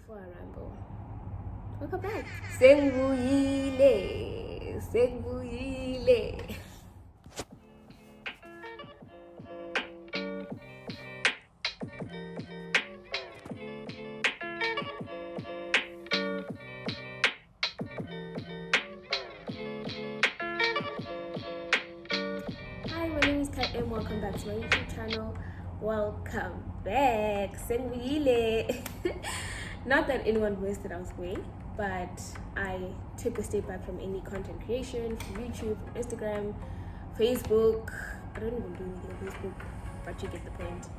before I ramble, welcome back. Senguyile, senguyile. Hi, my name is Kat and welcome back to my YouTube channel. Welcome back, senguyile. Not that anyone wished that I was going, but I took a step back from any content creation, from YouTube, from Instagram, Facebook. I don't even do anything on Facebook, but you get the point.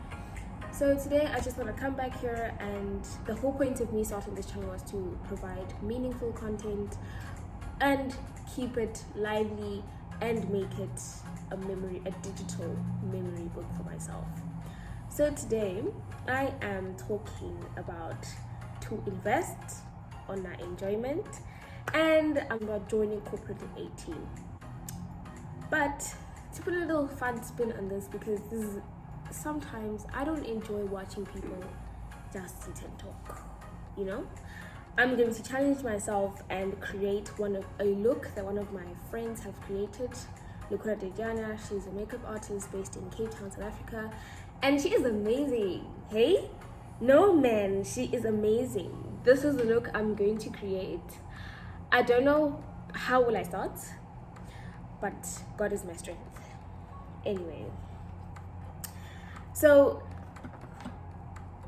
So today I just want to come back here, and the whole point of me starting this channel was to provide meaningful content and keep it lively and make it a digital memory book for myself. So today I am talking about to invest on our enjoyment, and I'm about joining corporate at 18. But to put a little fun spin on this, because this is sometimes I don't enjoy watching people just sit and talk, you know. I'm going to challenge myself and create a look that one of my friends have created. Lukura Dejana, she's a makeup artist based in Cape Town, South Africa, and she is amazing. Hey? No man, she is amazing. This is the look I'm going to create. I don't know how will I start, but God is my strength. Anyway, so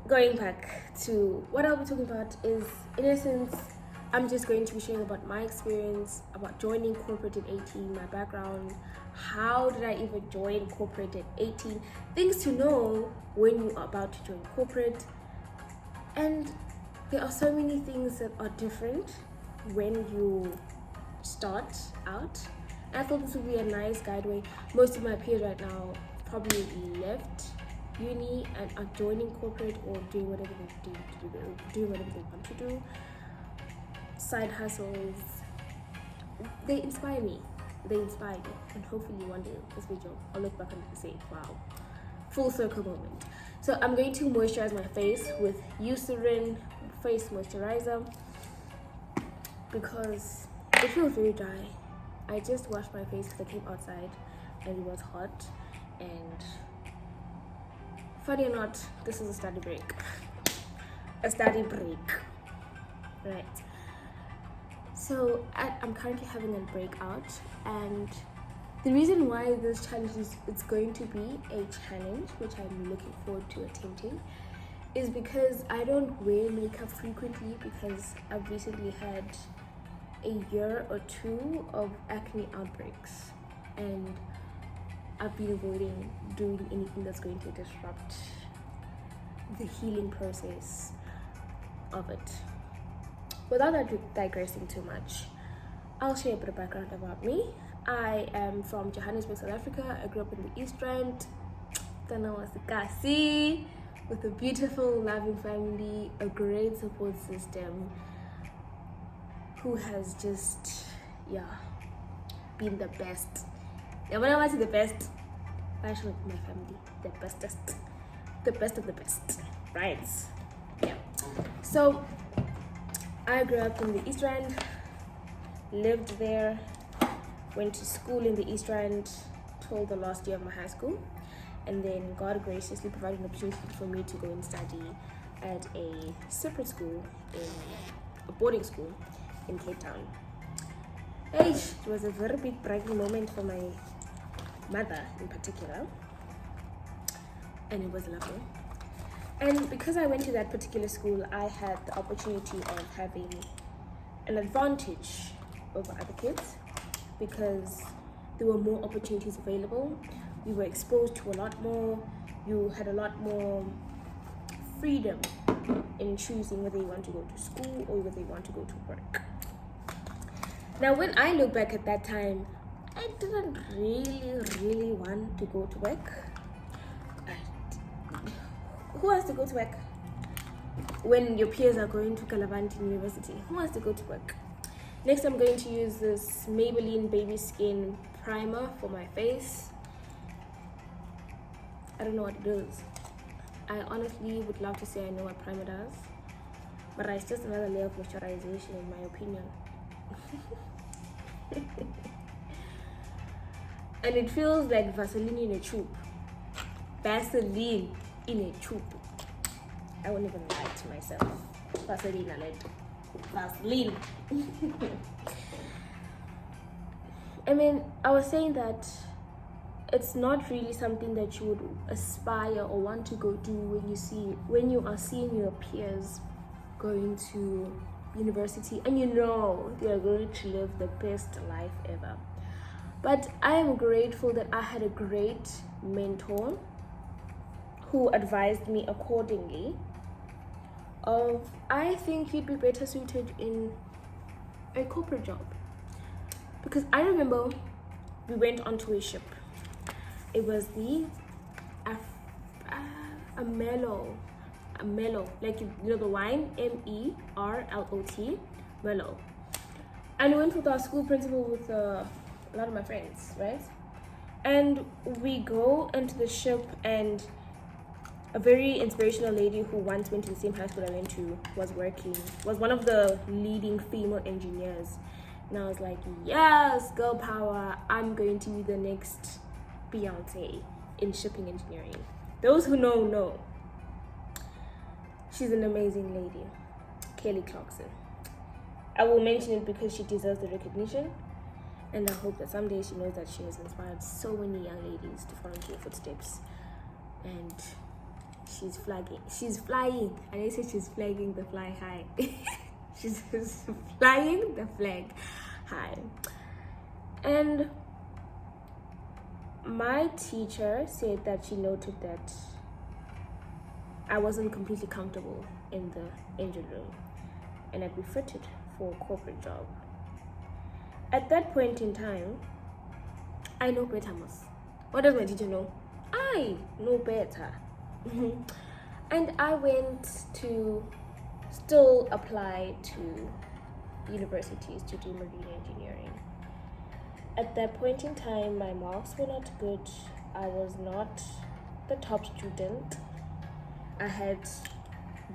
going back to what I'll be talking about is, in essence, I'm just going to be sharing about my experience about joining corporate at 18, my background, how did I even join corporate at 18, things to know when you are about to join corporate. And there are so many things that are different when you start out. I thought this would be a nice guideway. Most of my peers right now probably left uni and are joining corporate or doing whatever they want to do. Side hustles, they inspire me. And hopefully one day this video I'll look back and say, wow, full circle moment. So I'm going to moisturize my face with hewr face moisturizer because it feels very dry. I just washed my face because I came outside and it was hot, and funny or not, this is a study break. Right. So I'm currently having a breakout, and the reason why this challenge it's going to be a challenge, which I'm looking forward to attempting, is because I don't wear makeup frequently because I've recently had a year or two of acne outbreaks, and I've been avoiding doing anything that's going to disrupt the healing process of it. Without digressing too much, I'll share a bit of background about me. I am from Johannesburg, South Africa. I grew up in the East Rand, Kasi, with a beautiful, loving family, a great support system, who has just, been the best. And when I say the best, I should my family, the bestest, the best of the best, right? Yeah. So I grew up in the East Rand, lived there, went to school in the East Rand till the last year of my high school, and then God graciously provided an opportunity for me to go and study at a separate school, a boarding school in Cape Town. It was a very big bragging moment for my mother in particular, and it was lovely. And because I went to that particular school, I had the opportunity of having an advantage over other kids because there were more opportunities available. You were exposed to a lot more. You had a lot more freedom in choosing whether you want to go to school or whether you want to go to work. Now, when I look back at that time, I didn't really want to go to work. Who wants to go to work when your peers are going to Calavanti University? Who wants to go to work? Next, I'm going to use this Maybelline Baby Skin Primer for my face. I don't know what it does. I honestly would love to say I know what primer does, but it's just another layer of moisturization in my opinion. And it feels like Vaseline in a tube. Vaseline in a tube. I won't even lie to myself. Vaseline and it. Vaseline. I mean, I was saying that it's not really something that you would aspire or want to go do when you are seeing your peers going to university and you know they are going to live the best life ever. But I am grateful that I had a great mentor who advised me accordingly of, I think you'd be better suited in a corporate job. Because I remember we went onto a ship. It was the Merlot, like the wine, MERLOT, Merlot. And we went with our school principal with a lot of my friends, right? And we go into the ship, and a very inspirational lady who once went to the same high school I went to was one of the leading female engineers. And I was like, yes, girl power, I'm going to be the next Beyonce in shipping engineering. Those who know. She's an amazing lady, Kelly Clarkson. I will mention it because she deserves the recognition, and I hope that someday she knows that she has inspired so many young ladies to follow into your footsteps. And she's flying. I didn't say she's flagging the fly high. She's flying the flag high. And my teacher said that she noted that I wasn't completely comfortable in the engine room and I'd be fitted for a corporate job. At that point in time, I know better. What does my teacher know? I know better. And I went to still apply to universities to do marine engineering. At that point in time, my marks were not good. I was not the top student. I had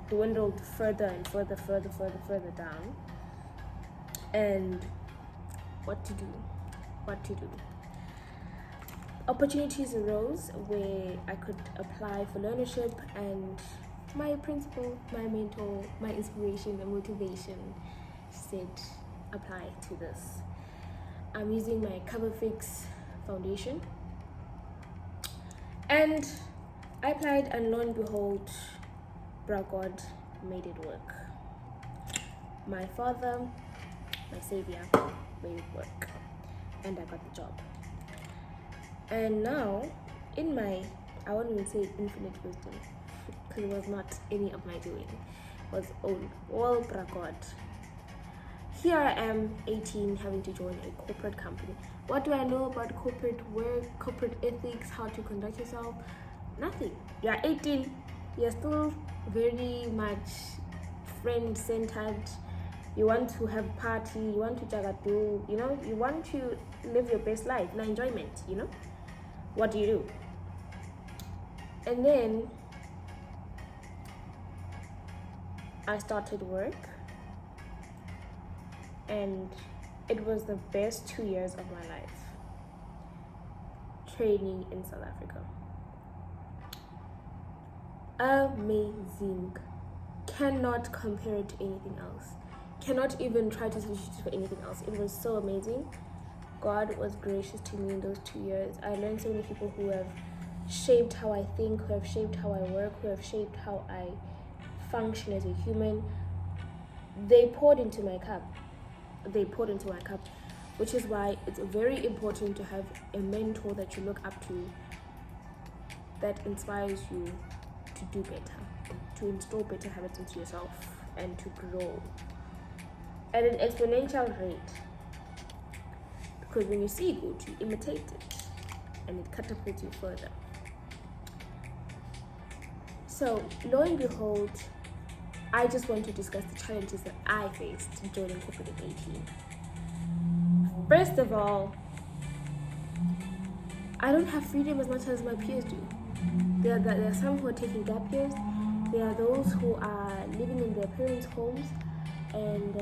dwindled further and further down. And what to do? Opportunities arose where I could apply for learnership, and my principal, my mentor, my inspiration, my motivation said, apply to this. I'm using my Cover Fix foundation, and I applied, and lo and behold, God made it work. My father, my savior, made it work, and I got the job. And now, in my, I won't even say infinite wisdom, because it was not any of my doing, it was all God. Here I am, 18, having to join a corporate company. What do I know about corporate work, corporate ethics, how to conduct yourself? Nothing. You're 18, you're still very much friend-centered. You want to have a party, you want to jagadu, you want to live your best life, no enjoyment, What do you do? And then I started work, and it was the best 2 years of my life. Training in South Africa. Amazing. Cannot compare it to anything else. Cannot even try to substitute it for anything else. It was so amazing. God was gracious to me in those 2 years. I learned so many people who have shaped how I think, who have shaped how I work, who have shaped how I function as a human. They poured into my cup, which is why it's very important to have a mentor that you look up to, that inspires you to do better, to install better habits into yourself, and to grow at an exponential rate. Because when you see good, you imitate it, and it catapults you further. So, lo and behold, I just want to discuss the challenges that I faced joining corporate at 18. First of all, I don't have freedom as much as my peers do. There are some who are taking gap years. There are those who are living in their parents' homes and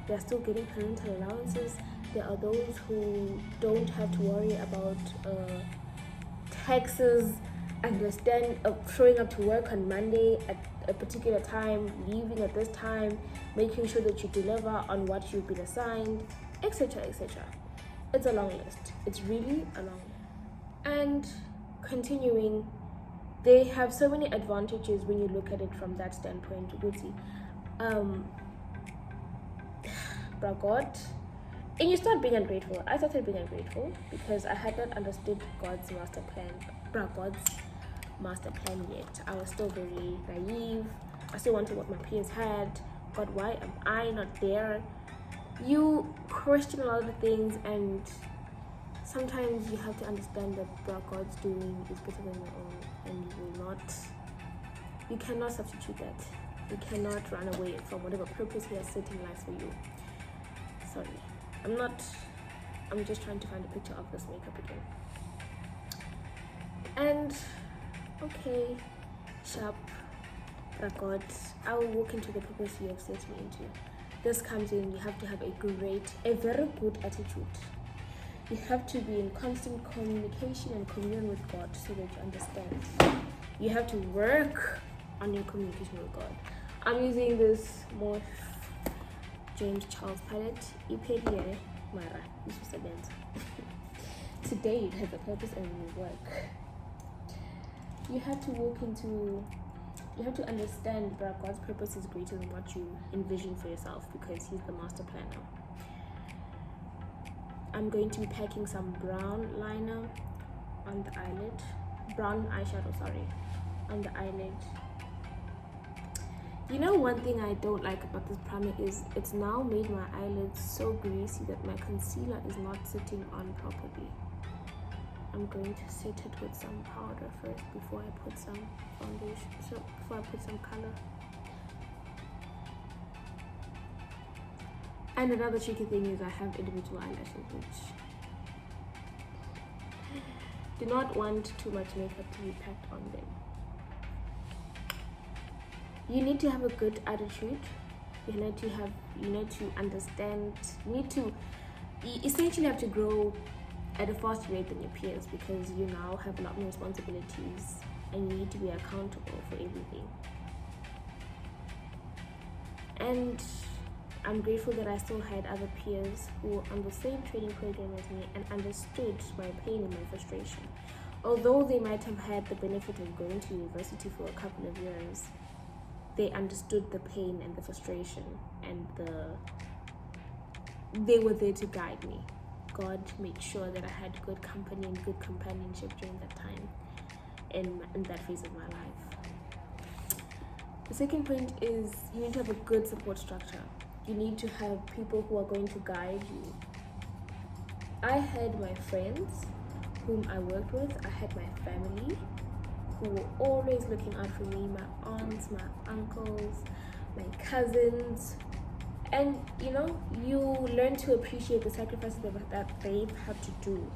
they're still getting parental allowances. There are those who don't have to worry about taxes, understand showing up to work on Monday at a particular time, leaving at this time, making sure that you deliver on what you've been assigned, etc., etc. It's a long list. It's really a long list. And continuing, they have so many advantages when you look at it from that standpoint. God, and you start being ungrateful. I started being ungrateful because I had not understood God's master plan yet. I was still very naive. I still wanted what my peers had. God, why am I not there? You question a lot of things, and sometimes you have to understand that what God's doing is better than your own, and you cannot substitute that. You cannot run away from whatever purpose He has set in life for you. Sorry, I'm just trying to find a picture of this makeup again. And okay, sharp, God, I will walk into the purpose You have set me into. This comes in, you have to have a very good attitude. You have to be in constant communication and communion with God so that you understand. You have to work on your communication with God. I'm using this more James Charles palette. Today it has a purpose and will work. You have to understand that God's purpose is greater than what you envision for yourself because He's the master planner. I'm going to be packing some brown liner on the eyelid. Brown eyeshadow, on the eyelid. You know, one thing I don't like about this primer is it's now made my eyelids so greasy that my concealer is not sitting on properly. I'm going to set it with some powder first before I put some foundation, before I put some color. And another tricky thing is I have individual eyelashes, which do not want too much makeup to be packed on them. You need to have a good attitude. You need to understand. You essentially have to grow at a faster rate than your peers because you now have a lot more responsibilities and you need to be accountable for everything. And I'm grateful that I still had other peers who were on the same training program as me and understood my pain and my frustration. Although they might have had the benefit of going to university for a couple of years, they understood the pain and the frustration, and they were there to guide me. God made sure that I had good company and good companionship during that time in that phase of my life. The second point is you need to have a good support structure. You need to have people who are going to guide you. I had my friends whom I worked with. I had my family who were always looking out for me, my aunts, my uncles, my cousins. And you learn to appreciate the sacrifices that they've had to do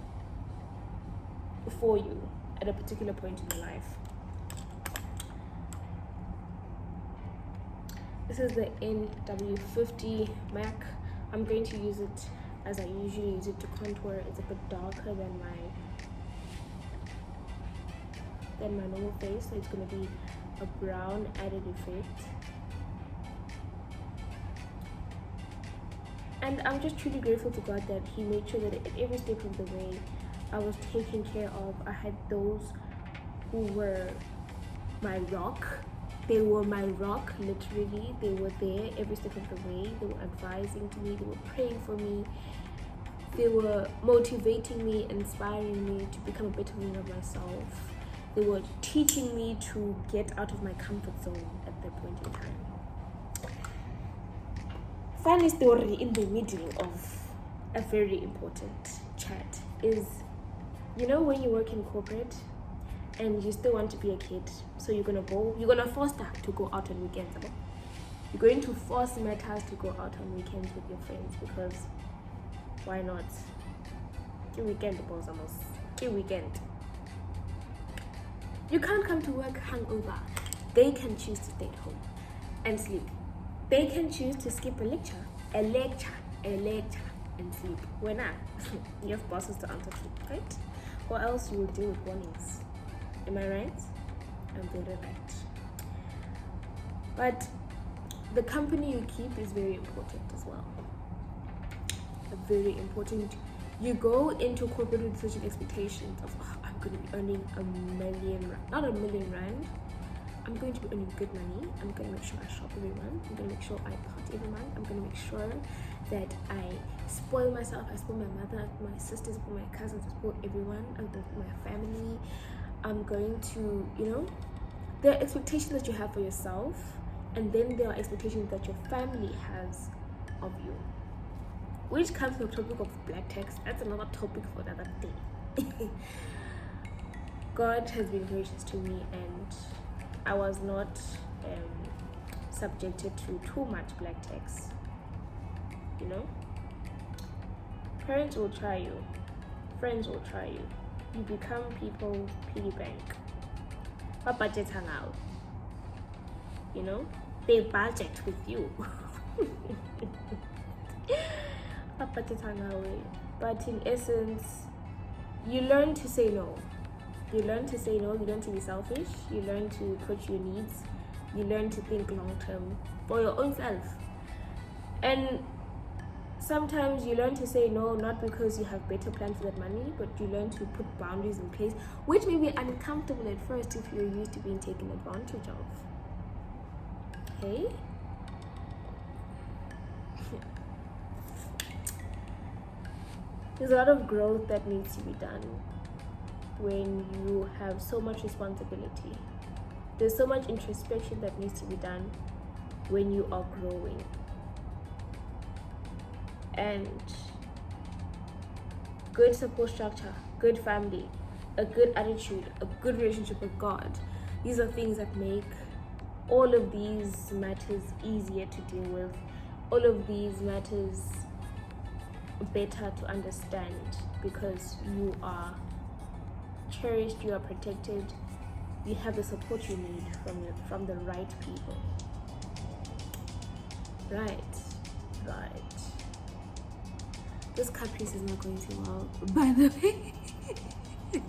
for you at a particular point in your life. This is the NW50 MAC. I'm going to use it as I usually use it to contour. It's a bit darker than my normal face, so it's going to be a brown added effect. And I'm just truly grateful to God that He made sure that at every step of the way I was taken care of. I had those who were my rock. They were my rock, literally. They were there every step of the way. They were advising to me. They were praying for me. They were motivating me, inspiring me to become a better version of myself. They were teaching me to get out of my comfort zone at that point in time. Funny story in the middle of a very important chat is, when you work in corporate and you still want to be a kid, so you're gonna force that to go out on weekends. Okay? You're going to force matters to go out on weekends with your friends because why not? Ke weekend, boss, ke weekend. You can't come to work hungover. They can choose to stay at home and sleep. They can choose to skip a lecture, and sleep. When you have bosses to answer to, right? Or else you will deal with warnings. Am I right? I'm very right. But the company you keep is very important as well. Very important. You go into corporate with such expectations of, I'm going to be earning $1 million, not $1 million rand. I'm going to be earning good money. I'm going to make sure I shop every month. I'm going to make sure I party every month. I'm going to make sure that I spoil myself. I spoil my mother, my sisters, I spoil my cousins, I spoil everyone, my family. I'm going to, there are expectations that you have for yourself, and then there are expectations that your family has of you. Which comes to the topic of black tax. That's another topic for another day. God has been gracious to me, and I was not subjected to too much black tax. Parents will try you, friends will try you. You become people's piggy bank. What budget hang out? They budget with you. But in essence, you learn to say no. You learn to say no. You learn to be selfish. You learn to put your needs. You learn to think long term for your own self. And sometimes you learn to say no, not because you have better plans for that money, but you learn to put boundaries in place, which may be uncomfortable at first if you're used to being taken advantage of. Okay? There's a lot of growth that needs to be done when you have so much responsibility. There's so much introspection that needs to be done when you are growing. And good support structure, good family, a good attitude, a good relationship with God. These are things that make all of these matters easier to deal with. All of these matters better to understand, because you are cherished, you are protected, you have the support you need from the right people. Right. This cut piece is not going too well, by the way.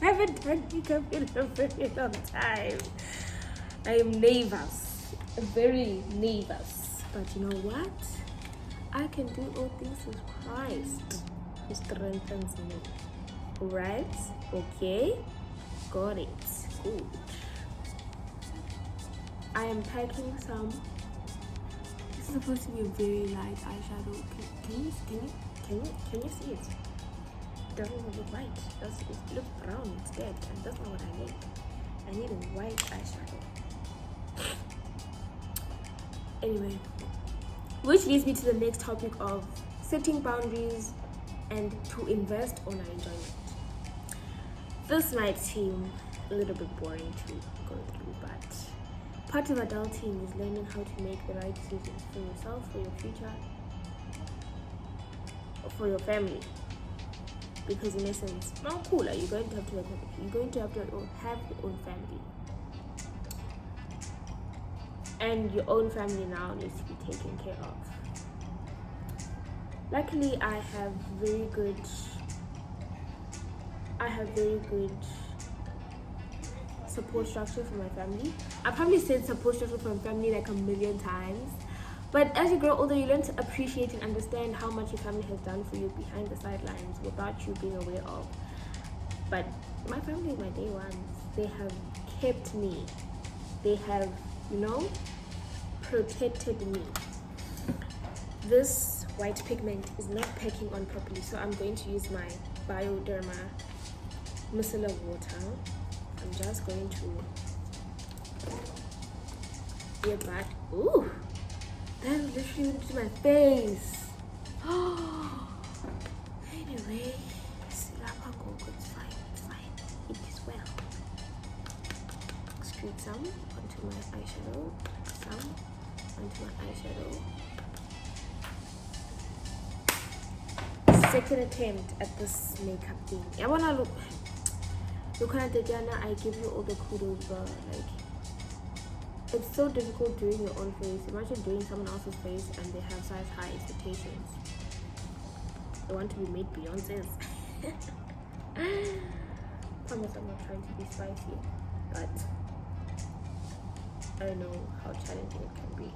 I haven't done makeup in a very long time. I am nervous, very nervous. But you know what? I can do all things with Christ who strengthens me. Right? Okay? Got it. Good. I am packing some. This is supposed to be a very light eyeshadow. Can you see it? It doesn't look white. It looks brown instead, and that's not what I need. I need a white eyeshadow. Anyway, which leads me to the next topic of setting boundaries and to invest on our enjoyment. This might seem a little bit boring to go through, but part of adulting is learning how to make the right decisions for yourself, for your future, or for your family. Because in essence, how cool are you going to have to you're going to have to have your own family. And your own family now needs to be taken care of. Luckily, I have very good support structure for my family. I probably said support structure for my family like a million times. But as you grow older, you learn to appreciate and understand how much your family has done for you behind the sidelines without you being aware of. But my family is my day ones. They have kept me. They have, protected me. This white pigment is not packing on properly, so I'm going to use my Bioderma micellar water. I'm just going to get back. Ooh, that literally went to my face. Anyway, it's fine. It is well. Extrude some onto my eyeshadow. Some onto my eyeshadow. Second attempt at this makeup thing. I wanna look at Tatiana. I give you all the kudos, but It's so difficult doing your own face. Imagine doing someone else's face and they have such high expectations. They want to be made Beyonce's. Promise I'm not trying to be spicy, but I know how challenging it can be.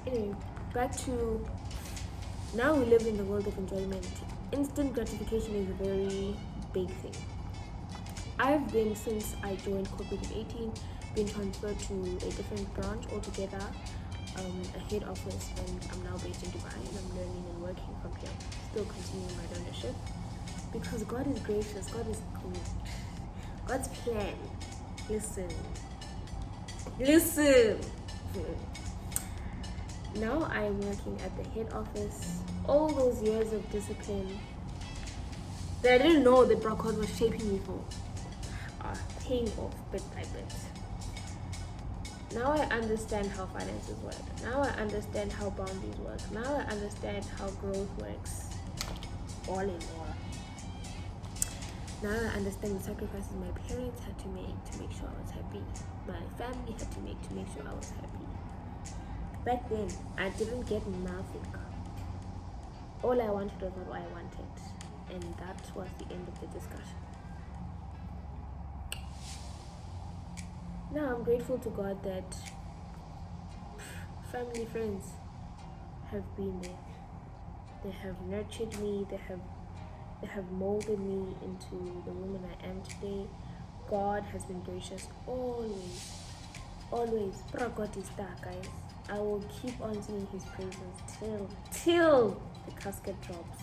Anyway, back to now we live in the world of enjoyment. Instant gratification is a very big thing. I've been, since I joined corporate at 18, been transferred to a different branch altogether, a head office, and I'm now based in Dubai, and I'm learning and working from here, still continuing my learnership, because God is gracious, God is good. God's plan. Listen. Now I'm working at the head office. All those years of discipline that I didn't know that God was shaping me for are paying off bit by bit. Now I understand how finances work. Now I understand how boundaries work. Now I understand how growth works. All in all. Now I understand the sacrifices my parents had to make sure I was happy. My family had to make sure I was happy. Back then, I didn't get nothing. All I wanted was what I wanted. And that was the end of the discussion. Now I'm grateful to God that family, friends have been there. They have nurtured me. They have molded me into the woman I am today. God has been gracious always. But God is there, guys. I will keep on singing his praises till the casket drops.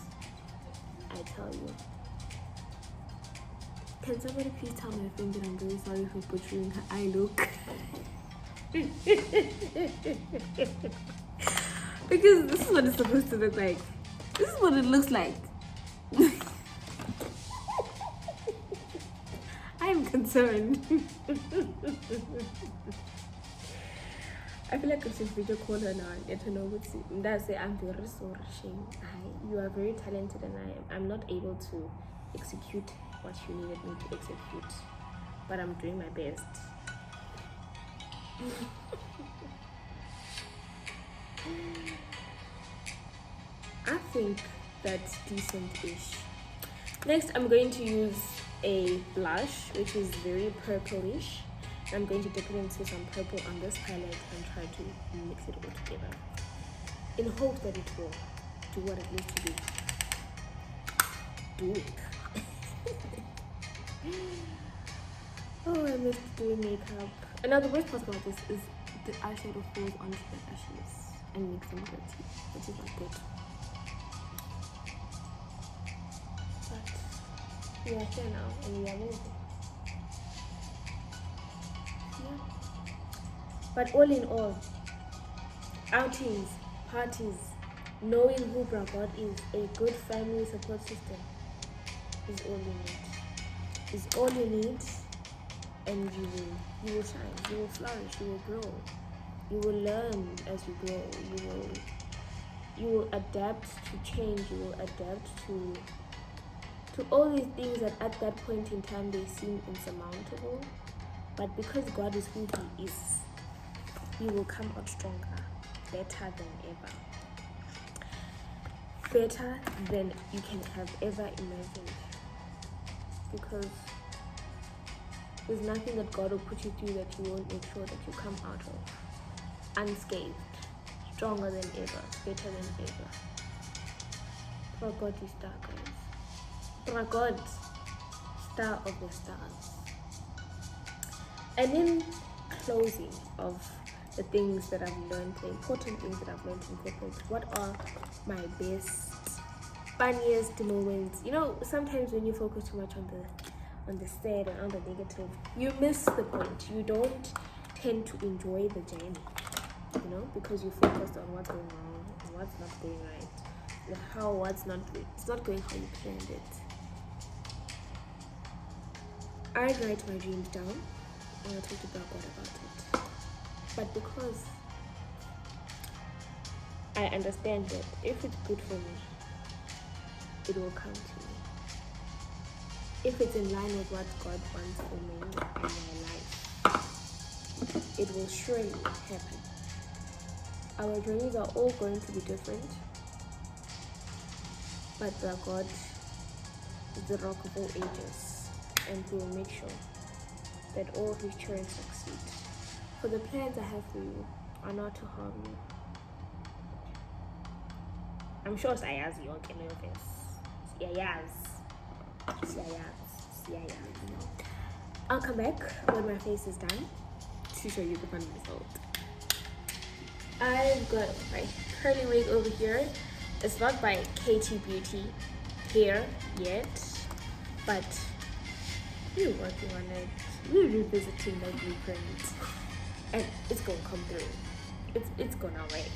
I tell you. Can somebody please tell my friend that I'm very sorry for butchering her eye look? Because this is what it's supposed to look like. This is what it looks like. I'm concerned. I feel like I should video call her now and let her know what's it. That's it. I'm very sorry, Shane. You are very talented, and I'm not able to execute what you needed me to execute, but I'm doing my best. I think that's decent-ish. Next, I'm going to use a blush which is very purplish. I'm going to dip it into some purple on this palette and try to mix it all together in hopes that it will do what it needs to do. Do it. Oh, I missed doing makeup. And now the worst part about this is the eyeshadow falls onto the lashes and makes them dirty, which is not good. But we are here now and we are moving. Yeah. But all in all, outings, parties, knowing who God is, a good family support system is all you need. Is all you need, and you will shine, you will flourish, you will grow, you will learn as you grow, you will adapt to change, you will adapt to all these things that at that point in time they seem insurmountable, but because God is who he is, you will come out stronger, better than ever. Better than you can have ever imagined. Because there's nothing that God will put you through that you won't make sure that you come out of unscathed, stronger than ever, better than ever. For God is star, guys. For God, star of the stars. And in closing of the things that I've learned, the important things that I've learned in corporate, what are my best, funniest moments? You know, sometimes when you focus too much on the sad and on the negative, you miss the point. You don't tend to enjoy the journey, you know, because you focused on what's going wrong and what's not going right, and how it's not going how you planned it. I write my dreams down and I talk to God about it. But because I understand that if it's good for me, it will come to me. if it's in line with what God wants for me in my life, it will surely happen. Our journeys are all going to be different, but the God is the rock of all ages, and He will make sure that all His children succeed. For the plans I have for you are not to harm you. I'm sure Sayazi won't get nervous. Sayaz. I'll come back when my face is done to show you the final result. I've got my curly wig over here. It's not by KT Beauty hair yet, but we're working on it. We're revisiting the blueprint, and it's gonna come through. It's gonna work.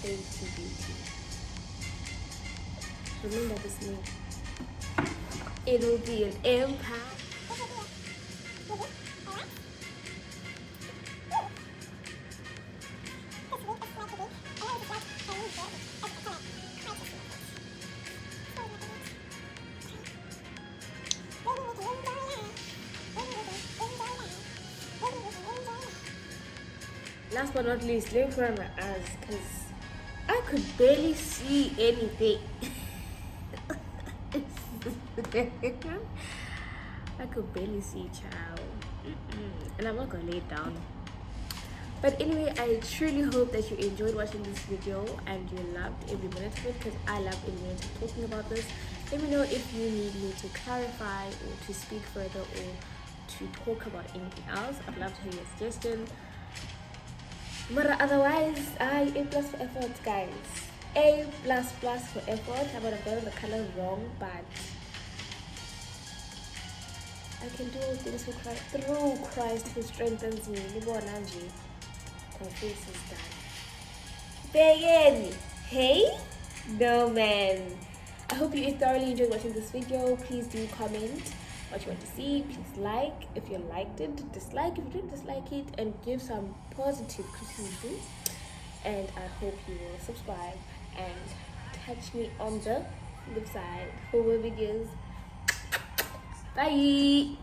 KT Beauty. Remember this name. It will be an empire. Last but not least, let me put on my eyes because I could barely see anything. I could barely see, child. And I'm not gonna lay it down. But anyway, I truly hope that you enjoyed watching this video and you loved every minute of it, because I love every minute of talking about this. Let me know if you need me to clarify or to speak further or to talk about anything else. I'd love to hear your suggestion. But otherwise, A plus for effort, guys. A plus for effort. I would have gotten the color wrong, but I can do all things through Christ who strengthens me. My face is done. Begin! Hey? No, man. I hope you thoroughly enjoyed watching this video. Please do comment what you want to see. Please like if you liked it, dislike if you didn't dislike it, and give some positive criticism. And I hope you will subscribe and catch me on the flip side for more videos. Bye!